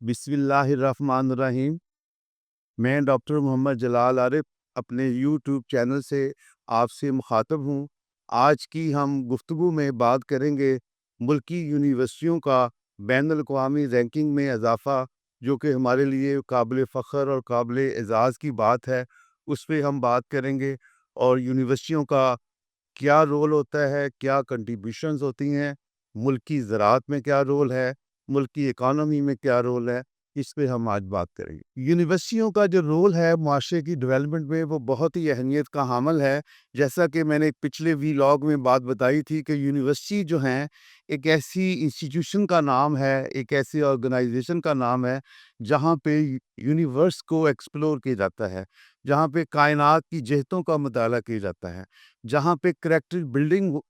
बिस्मिल्लाहिर्रहमानिर्रहीम। मैं डॉक्टर मोहम्मद जलाल आरिफ अपने यूट्यूब चैनल से आपसे मुखातब हूँ। आज की हम गुफ्तगू में बात करेंगे मुल्की यूनिवर्सिटियों का बैनुल-अक़वामी रैंकिंग में इज़ाफ़ा, जो कि हमारे लिए काबिल फ़ख्र और काबिल एज़ाज़ की बात है। उस पे हम बात करेंगे और यूनिवर्सिटियों का क्या रोल होता है, क्या कंट्रीब्यूशंस होती हैं, मुल्क की ज़राअत में क्या रोल है, मुल्क की इकॉनमी में क्या रोल है, इस पे हम आज बात करेंगे। यूनिवर्सिटियों का जो रोल है मुआशरे की डेवलपमेंट में, वो बहुत ही अहमियत का हामिल है। जैसा कि मैंने पिछले वीलॉग में बात बताई थी कि यूनिवर्सिटी जो हैं, एक ऐसी इंस्टीट्यूशन का नाम है, एक ऐसी ऑर्गेनाइजेशन का नाम है, जहाँ पे यूनिवर्स को एक्सप्लोर किया जाता है, जहाँ पे कायनात की जहतों का मुताला किया जाता है, जहाँ पे करैक्टर बिल्डिंग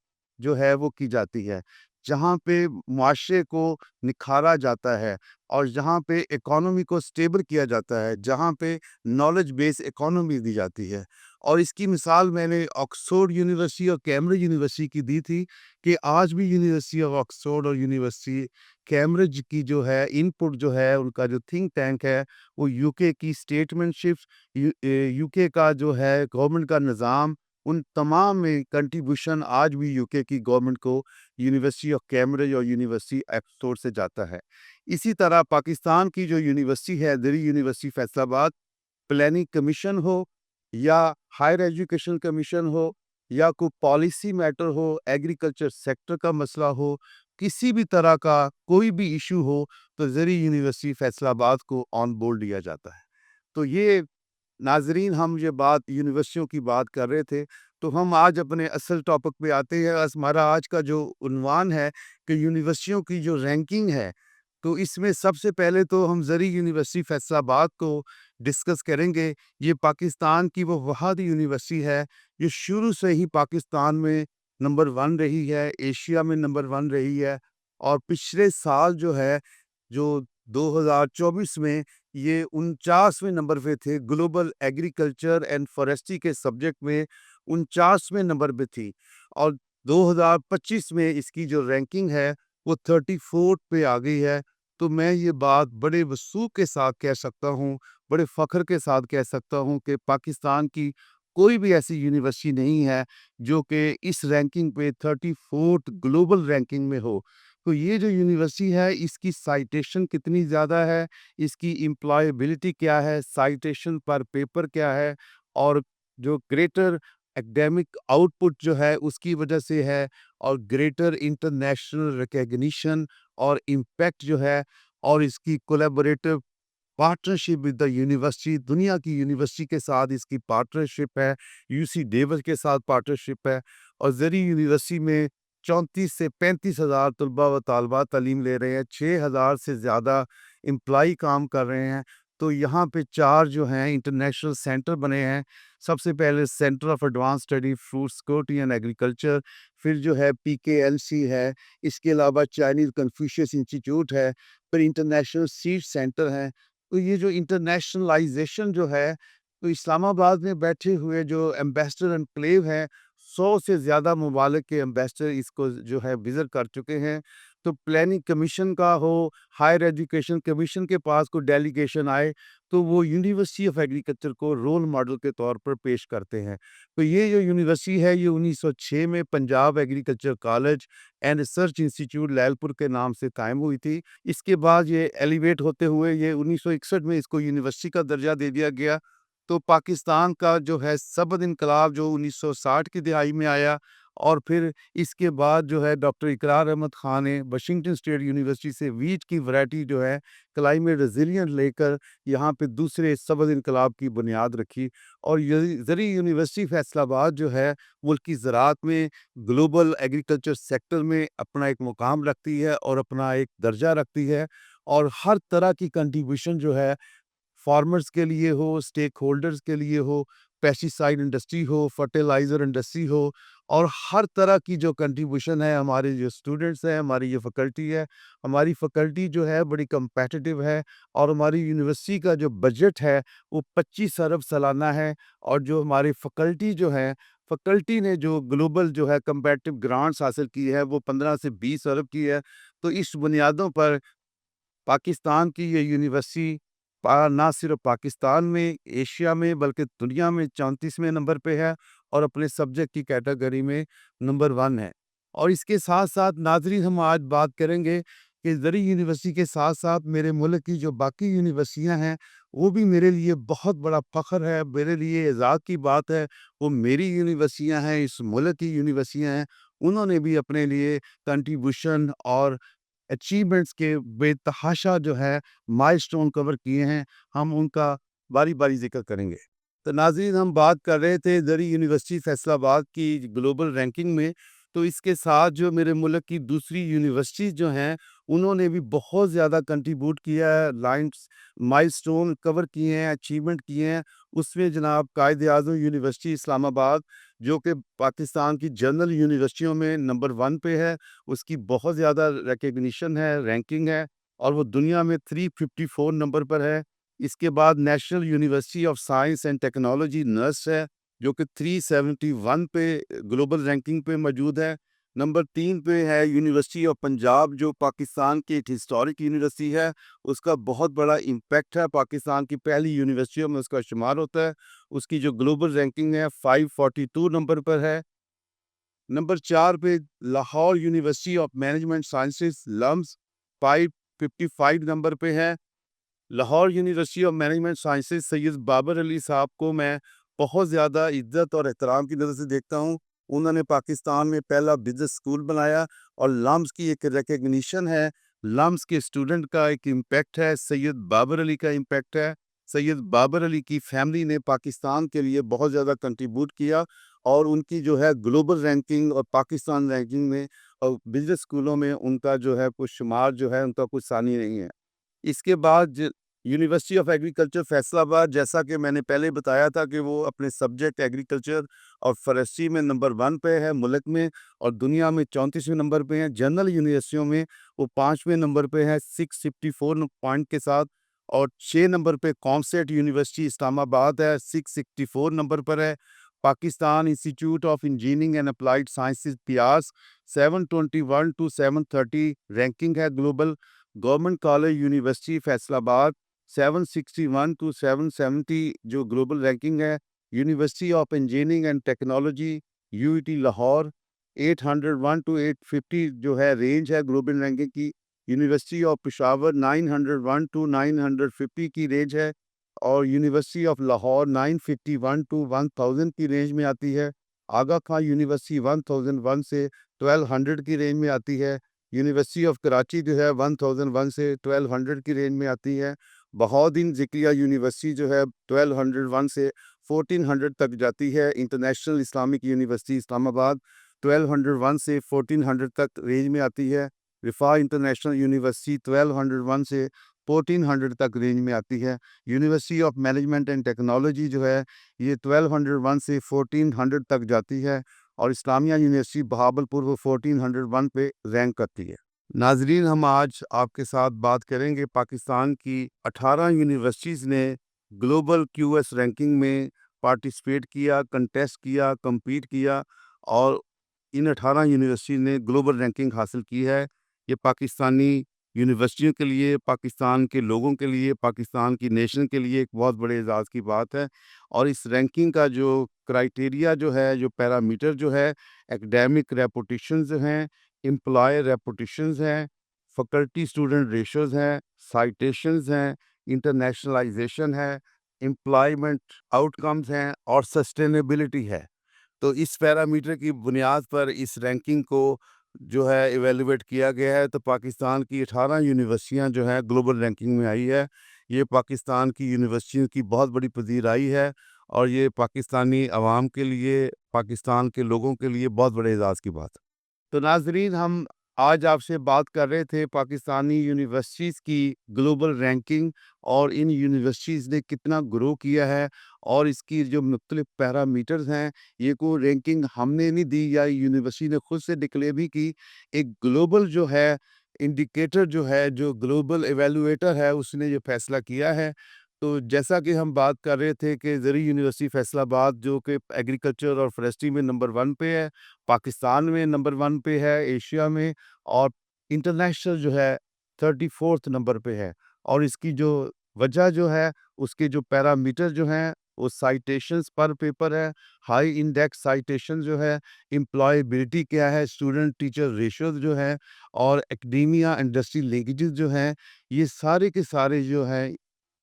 जो है वो की जाती है, जहाँ पे मुआशरे को निखारा जाता है और जहाँ पे इकोनॉमी को स्टेबल किया जाता है, जहाँ पे नॉलेज बेस इकोनॉमी दी जाती है। और इसकी मिसाल मैंने ऑक्सफोर्ड यूनिवर्सिटी और कैम्ब्रिज यूनिवर्सिटी की दी थी कि आज भी यूनिवर्सिटी ऑफ ऑक्सफोर्ड और यूनिवर्सिटी कैम्ब्रिज की जो है इनपुट जो है, उनका जो थिंक टैंक है, वो यूके की स्टेटमेंटशिप, यूके का जो है गवर्नमेंट का निज़ाम, उन तमाम में कंट्रीब्यूशन आज भी यूके की गवर्नमेंट को यूनिवर्सिटी ऑफ कैम्ब्रिज और यूनिवर्सिटी ऑक्सफोर्ड से जाता है। इसी तरह पाकिस्तान की जो यूनिवर्सिटी है, Delhi university Faisalabad, planning commission हो या हायर एजुकेशन कमीशन हो या कोई पॉलिसी मैटर हो, एग्रीकल्चर सेक्टर का मसला हो, किसी भी तरह का कोई भी इशू हो, तो ज़री यूनिवर्सिटी फैसलाबाद को ऑन बोर्ड लिया जाता है। तो ये नाज़रीन, हम ये बात यूनिवर्सिटियों की बात कर रहे थे, तो हम आज अपने असल टॉपिक पे आते हैं। हमारा आज का जो उन्वान है कि यूनिवर्सिटियों की जो रैंकिंग है, तो इसमें सबसे पहले तो हम ज़री यूनिवर्सिटी फैसलाबाद को डिस्कस करेंगे। ये पाकिस्तान की वो वहाद यूनिवर्सिटी है, जो शुरू से ही पाकिस्तान में नंबर 1 रही है, एशिया में नंबर 1 रही है और पिछले साल जो है, जो 2024 में ये 49वें नंबर पे थे। ग्लोबल एग्रीकल्चर एंड फॉरेस्ट्री के सब्जेक्ट में 49वें नंबर पे थी और 2025 में इसकी जो रैंकिंग है, वो 34th पे आ गई है। तो मैं ये बात बड़े वसूख के साथ कह सकता हूँ, बड़े फ़ख्र के साथ कह सकता हूँ कि पाकिस्तान की कोई भी ऐसी यूनिवर्सिटी नहीं है, जो कि इस रैंकिंग पे 34th ग्लोबल रैंकिंग में हो। तो ये जो यूनिवर्सिटी है, इसकी साइटेशन कितनी ज़्यादा है, इसकी एम्प्लॉयबिलिटी क्या है, साइटेशन पर पेपर क्या है और जो ग्रेटर एकेडमिक आउटपुट जो है उसकी वजह से है और ग्रेटर इंटरनेशनल रिकॉग्निशन और इम्पैक्ट जो है और इसकी collaborative partnership with the university, दुनिया की यूनिवर्सिटी के साथ इसकी पार्टनरशिप है, यूसी डेविस के साथ पार्टनरशिप है और ज़री यूनिवर्सिटी में 34 से 35 हज़ार तलबा व तालबात तालीम ले रहे हैं, 6,000 से ज़्यादा एम्प्लॉई काम कर रहे हैं। तो यहाँ पे 4 जो हैं इंटरनेशनल सेंटर बने हैं। सबसे पहले centre of advance study food security and agriculture, फिर जो है पीकेएलसी है, इसके अलावा चाइनीज़ कन्फ्यूशियस इंस्टीट्यूट है, फिर इंटरनेशनल सीड सेंटर है। तो ये जो इंटरनेशनलाइजेशन जो है, तो इस्लामाबाद में बैठे हुए जो एम्बेसडर एनक्लेव हैं, 100 से ज़्यादा ममालिक के एम्बेसडर इसको जो है विज़िट कर चुके हैं। तो प्लानिंग कमीशन का हो, हायर एजुकेशन कमीशन के पास कोई डेलीगेशन आए, तो वो यूनिवर्सिटी ऑफ एग्रीकल्चर को रोल मॉडल के तौर पर पेश करते हैं। तो ये जो यूनिवर्सिटी है, ये 1906 में Punjab agriculture college and research institute Lyallpur के नाम से कायम हुई थी। इसके बाद ये एलिवेट होते हुए ये 1961 में इसको यूनिवर्सिटी का दर्जा दे दिया गया। तो पाकिस्तान का जो है सबद इनकलाब जो 1960 की दिहाई में आया और फिर इसके बाद जो है डॉक्टर इकरार अहमद खान ने वाशिंगटन स्टेट यूनिवर्सिटी से वीट की वैरायटी जो है क्लाइमेट रेजिलिएंट लेकर यहाँ पे दूसरे सबद इनकलाब की बुनियाद रखी और ज़री यूनिवर्सिटी फैसलाबाद जो है मुल्क की ज़राअत में ग्लोबल एग्रीकल्चर सेक्टर में अपना एक मुकाम रखती है और अपना एक दर्जा रखती है और हर तरह की कंट्रीब्यूशन जो है फार्मर्स के लिए हो, स्टेक होल्डर्स के लिए हो, पेस्टिसाइड इंडस्ट्री हो, फर्टिलाइज़र इंडस्ट्री हो और हर तरह की जो कंट्रीब्यूशन है, हमारे जो स्टूडेंट्स हैं, हमारी ये फैकल्टी है, हमारी फैकल्टी जो है बड़ी कम्पेटिटिव है और हमारी यूनिवर्सिटी का जो बजट है, वो 25 अरब सालाना है और जो हमारी फैकल्टी जो है, फैकल्टी ने जो ग्लोबल जो है कम्पेटिटिव ग्रांट्स हासिल की है, वो 15 से 20 अरब की है। तो इस बुनियादों पर پاکستان کی یہ یونیورسٹی نہ صرف پاکستان میں، ایشیا میں، بلکہ دنیا میں 34ویں نمبر پہ ہے اور اپنے سبجیکٹ کی کیٹیگری میں نمبر 1 ہے۔ اور اس کے ساتھ ساتھ ناظرین ہم آج بات کریں گے کہ زرعی یونیورسٹی کے ساتھ ساتھ میرے ملک کی جو باقی یونیورسٹیاں ہیں وہ بھی میرے لیے بہت بڑا فخر ہے، میرے لیے اعزاز کی بات ہے۔ وہ میری یونیورسٹیاں ہیں، اس ملک کی یونیورسٹیاں ہیں، انہوں نے بھی اپنے لیے کنٹریبیوشن اور اچیومنٹس کے بے تحاشا جو ہے مائلسٹون کور کیے ہیں، ہم ان کا باری باری ذکر کریں گے۔ تو ناظرین ہم بات کر رہے تھے زرعی یونیورسٹی فیصل آباد کی گلوبل رینکنگ میں، تو اس کے ساتھ جو میرے ملک کی دوسری یونیورسٹیز جو ہیں انہوں نے بھی بہت زیادہ کنٹریبیوٹ کیا ہے، لائنس مائلسٹون کور کیے ہیں، اچیومنٹ کیے ہیں۔ اس میں جناب قائد اعظم یونیورسٹی اسلام آباد جو کہ پاکستان کی جنرل یونیورسٹیوں میں نمبر 1 پہ ہے، اس کی بہت زیادہ ریکگنیشن ہے، رینکنگ ہے، اور وہ دنیا میں 354 نمبر پر ہے۔ اس کے بعد national university of science and technology nurse ہے جو کہ 371 پہ گلوبل رینکنگ پہ موجود ہے۔ نمبر 3 پہ ہے یونیورسٹی آف پنجاب جو پاکستان کی ایک ہسٹورک یونیورسٹی ہے، اس کا بہت بڑا امپیکٹ ہے، پاکستان کی پہلی یونیورسٹیوں میں اس کا شمار ہوتا ہے۔ اس کی جو گلوبل رینکنگ ہے 542 نمبر پر ہے۔ نمبر 4 پہ Lahore University of Management Sciences LUMS 555 نمبر پہ ہے۔ Lahore University of Management Sciences Syed Babar Ali صاحب کو میں بہت زیادہ عزت اور احترام کی نظر سے دیکھتا ہوں۔ انہوں نے پاکستان میں پہلا بزنس اسکول بنایا اور لمز کی ایک ریکگنیشن ہے، لمز کے اسٹوڈنٹ کا ایک امپیکٹ ہے، سید بابر علی کا امپیکٹ ہے۔ سید بابر علی کی فیملی نے پاکستان کے لیے بہت زیادہ کنٹریبیوٹ کیا اور ان کی جو ہے گلوبل رینکنگ اور پاکستان رینکنگ میں اور بزنس اسکولوں میں ان کا جو ہے کچھ شمار جو ہے ان کا کچھ ثانی نہیں ہے۔ اس کے بعد یونیورسٹی آف ایگریکلچر فیصل آباد، جیسا کہ میں نے پہلے بتایا تھا کہ وہ اپنے سبجیکٹ ایگریکلچر اور فارسٹری میں نمبر 1 پہ ہے ملک میں اور دنیا میں 34ویں نمبر پہ ہیں۔ جنرل یونیورسٹیوں میں وہ 5ویں نمبر پہ ہے 654 پوائنٹ کے ساتھ، اور 6 نمبر پہ کانسیٹ یونیورسٹی اسلام آباد ہے، 664 نمبر پر ہے۔ Pakistan institute of engineering and applied sciences پیاس 721 to 730 رینکنگ ہے global. Government college university Faisal آباد 761 to 770 جو گلوبل رینکنگ ہے۔ University of engineering and technology UET Lahore 801 to 850 جو ہے رینج ہے گلوبل رینکنگ کی۔ یونیورسٹی آف پشاور 901 to 950 کی رینج ہے، اور یونیورسٹی آف لاہور 951 to 1000 کی رینج میں آتی ہے۔ آغا خان یونیورسٹی 1001 سے 1200 کی رینج میں آتی ہے۔ یونیورسٹی آف کراچی جو ہے 1001 سے 1200 کی رینج میں آتی ہے۔ بہاؤالدین ذکریہ یونیورسٹی جو ہے 1201 سے 1400 تک جاتی ہے۔ انٹرنیشنل اسلامک یونیورسٹی اسلام آباد 1201 سے 1400 تک رینج میں آتی ہے۔ رفاح انٹرنیشنل یونیورسٹی 1201 سے 1400 تک رینج میں آتی ہے۔ University of management and technology جو ہے یہ 1201 سے 1400 تک جاتی ہے، اور اسلامیہ یونیورسٹی بہاولپور وہ 1401 پہ رینک کرتی ہے۔ ناظرین ہم آج آپ کے ساتھ بات کریں گے پاکستان کی 18 یونیورسٹیز نے گلوبل QS رینکنگ میں پارٹیسپیٹ کیا، کنٹیسٹ کیا، کمپیٹ کیا، اور ان 18 یونیورسٹیز نے گلوبل رینکنگ حاصل کی ہے۔ یہ پاکستانی یونیورسٹیوں کے لیے، پاکستان کے لوگوں کے لیے، پاکستان کی نیشن کے لیے ایک بہت بڑے اعزاز کی بات ہے۔ اور اس رینکنگ کا جو کرائٹیریا جو ہے، جو پیرامیٹر جو ہے، ایکڈیمک ریپوٹیشنز ہیں، امپلائی ریپوٹیشنز ہیں، فیکلٹی اسٹوڈنٹ ریشوز ہیں، سائٹیشنز ہیں، انٹرنیشنلائزیشن ہے، امپلائمنٹ آؤٹ کمز ہیں، اور سسٹینیبلٹی ہے۔ تو اس پیرامیٹر کی بنیاد پر اس رینکنگ کو جو ہے ایویلویٹ کیا گیا ہے، تو پاکستان کی 18 یونیورسٹیاں جو ہیں گلوبل رینکنگ میں آئی ہے۔ یہ پاکستان کی یونیورسٹیوں کی بہت بڑی پذیرائی ہے، اور یہ پاکستانی عوام کے لیے، پاکستان کے لوگوں کے لیے بہت بڑے اعزاز کی بات ہے۔ تو ناظرین ہم آج آپ سے بات کر رہے تھے پاکستانی یونیورسٹیز کی گلوبل رینکنگ، اور ان یونیورسٹیز نے کتنا گرو کیا ہے، اور اس کی جو مختلف پیرامیٹرز ہیں، یہ کوئی رینکنگ ہم نے نہیں دی یا یونیورسٹی نے خود سے ڈکلیئر بھی کی۔ ایک گلوبل جو ہے انڈیکیٹر جو ہے، جو گلوبل ایویلویٹر ہے، اس نے یہ فیصلہ کیا ہے۔ تو جیسا کہ ہم بات کر رہے تھے کہ زرعی یونیورسٹی فیصل آباد جو کہ ایگریکلچر اور فارسٹری میں نمبر 1 پہ ہے، پاکستان میں نمبر 1 پہ ہے ایشیا میں، اور انٹرنیشنل جو ہے 34 नंबर पे है। और इसकी जो वजह जो है, उसके जो पैरामीटर जो हैं, वो साइटेशंस पर पेपर है, हाई इंडेक्स साइटेशन जो है, एम्प्लॉयबिलिटी क्या है, स्टूडेंट टीचर रेशियोज़ जो है, और एकेडेमिया इंडस्ट्री लिंकेजेस जो हैं, ये सारे के सारे जो हैं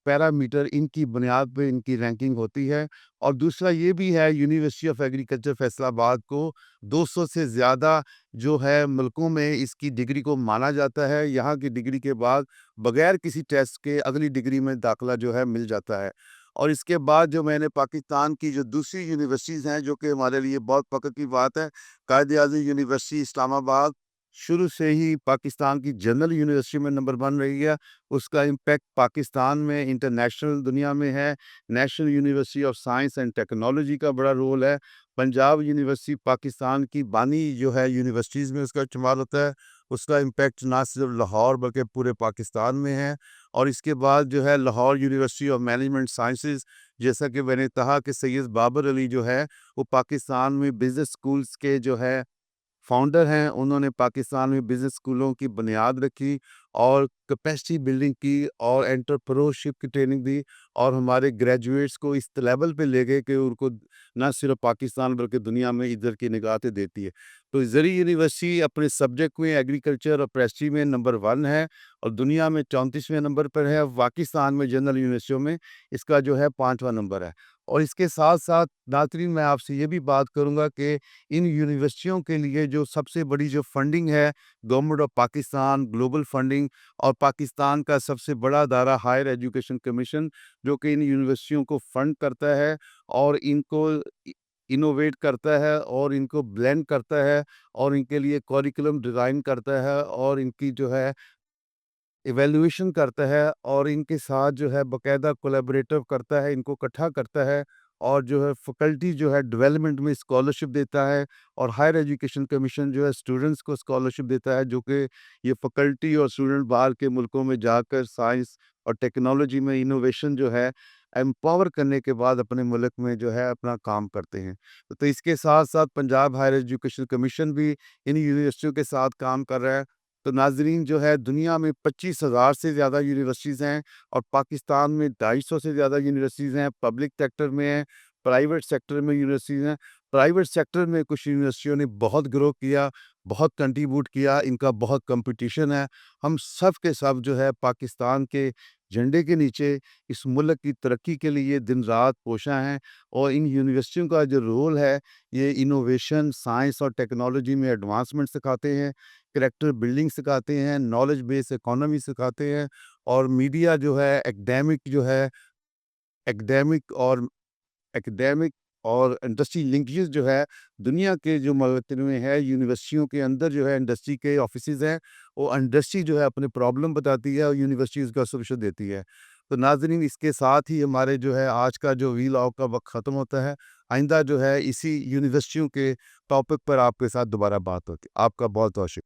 पैरामीटर, इनकी बुनियाद पे इनकी रैंकिंग होती है। और दूसरा ये भी है, यूनिवर्सिटी ऑफ एग्रीकल्चर फैसलाबाद को 200 से ज़्यादा जो है मुल्कों में इसकी डिग्री को माना जाता है। यहाँ की डिग्री के बाद बगैर किसी टेस्ट के अगली डिग्री में दाखिला जो है मिल जाता है। और इसके बाद जो मैंने पाकिस्तान की जो दूसरी यूनिवर्सिटीज़ हैं, जो कि हमारे लिए बहुत फ़ख्र की बात है, कायद-ए-आज़म यूनिवर्सिटी इस्लामाबाद शुरू से ही पाकिस्तान की जनरल यूनिवर्सिटी में नंबर 1 रही है। उसका इम्पैक्ट पाकिस्तान में, इंटरनेशनल दुनिया में है। National university of science and technology का बड़ा रोल है। पंजाब यूनिवर्सिटी पाकिस्तान की बानी जो है यूनिवर्सिटीज़ में उसका इस्तेमाल होता है। उसका इम्पैक्ट ना सिर्फ लाहौर बल्कि पूरे पाकिस्तान में है। और इसके बाद जो है Lahore university of management sciences, जैसा कि मैंने कहा कि सैयद बाबर अली जो है, वो पाकिस्तान में बिज़नेस स्कूल्स के जो है फाउंडर हैं। उन्होंने पाकिस्तान में बिज़नेस स्कूलों की बुनियाद रखी और कैपेसिटी बिल्डिंग की और एंटरप्रेन्योरशिप की ट्रेनिंग दी, और हमारे ग्रेजुएट्स को इस लेवल पे ले गए कि उनको ना सिर्फ पाकिस्तान बल्कि दुनिया में इज़्ज़त की निगाहें देती है। तो ज़री यूनिवर्सिटी अपने सब्जेक्ट में एग्रीकल्चर और पेस्ट्री में नंबर 1 है, और दुनिया में 34वें नंबर पर है। पाकिस्तान में जनरल यूनिवर्सिटियों में इसका जो है 5वां नंबर है। और इसके साथ-साथ नाज़रीन, मैं आपसे ये भी बात करूँगा कि इन यूनिवर्सिटियों के लिए जो सबसे बड़ी जो फंडिंग है, government of Pakistan, global funding, और पाकिस्तान का सबसे बड़ा अदारा हायर एजुकेशन कमीशन, जो कि इन यूनिवर्सिटियों को फंड करता है और इनको इनोवेट करता है और इनको ब्लेंड करता है और इनके लिए करिकुलम डिज़ाइन करता है और इनकी जो है इवैल्यूएशन करता है और इनके साथ जो है बाकायदा कोलैबोरेटिव करता है, इनको इकट्ठा करता है, और जो है फैकल्टी जो है डेवलपमेंट में स्कॉलरशिप देता है। और हायर एजुकेशन कमीशन जो है स्टूडेंट्स को स्कॉलरशिप देता है, जो कि ये फैकल्टी और स्टूडेंट बाहर के मुल्कों में जाकर साइंस और टेक्नोलॉजी में इनोवेशन जो है एम्पावर करने के बाद अपने मुल्क में जो है अपना काम करते हैं। तो इसके साथ-साथ पंजाब हायर एजुकेशन कमीशन भी इन यूनिवर्सिटियों के साथ काम कर रहा है। तो नाज़रीन, जो है दुनिया में 25,000 से ज़्यादा यूनिवर्सिटीज़ हैं, और पाकिस्तान में 250 से ज़्यादा यूनिवर्सिटीज़ हैं। पब्लिक सेक्टर में हैं, प्राइवेट सेक्टर में यूनिवर्सिटीज़ हैं। प्राइवेट सेक्टर में कुछ यूनिवर्सिटियों ने बहुत ग्रो किया, बहुत कंट्रीब्यूट किया, इनका बहुत कंपटीशन है। हम सब के सब जो है पाकिस्तान के झंडे के नीचे इस मुल्क की तरक्की के लिए दिन-रात कोशां हैं, और इन यूनिवर्सिटियों का जो रोल है, ये इनोवेशन, साइंस और टेक्नोलॉजी में एडवांसमेंट सिखाते हैं, कैरेक्टर बिल्डिंग सिखाते हैं, नॉलेज बेस्ड इकोनॉमी सिखाते हैं, और मीडिया जो है एकेडमिक और एकेडमिक और इंडस्ट्री लिंकेज जो है, दुनिया के जो ममालिक में है, यूनिवर्सिटियों के अंदर जो है इंडस्ट्री के ऑफिसेज़ हैं, वो इंडस्ट्री जो है अपने प्रॉब्लम बताती है और यूनिवर्सिटी उसका सॉल्यूशन देती है। तो नाज़रीन, इसके साथ ही हमारे जो है आज का जो वीलॉग का वक़्त ख़त्म होता है। आइंदा जो है इसी यूनिवर्सिटियों के टॉपिक पर आपके साथ दोबारा बात होगी। आपका बहुत-बहुत शुक्रिया।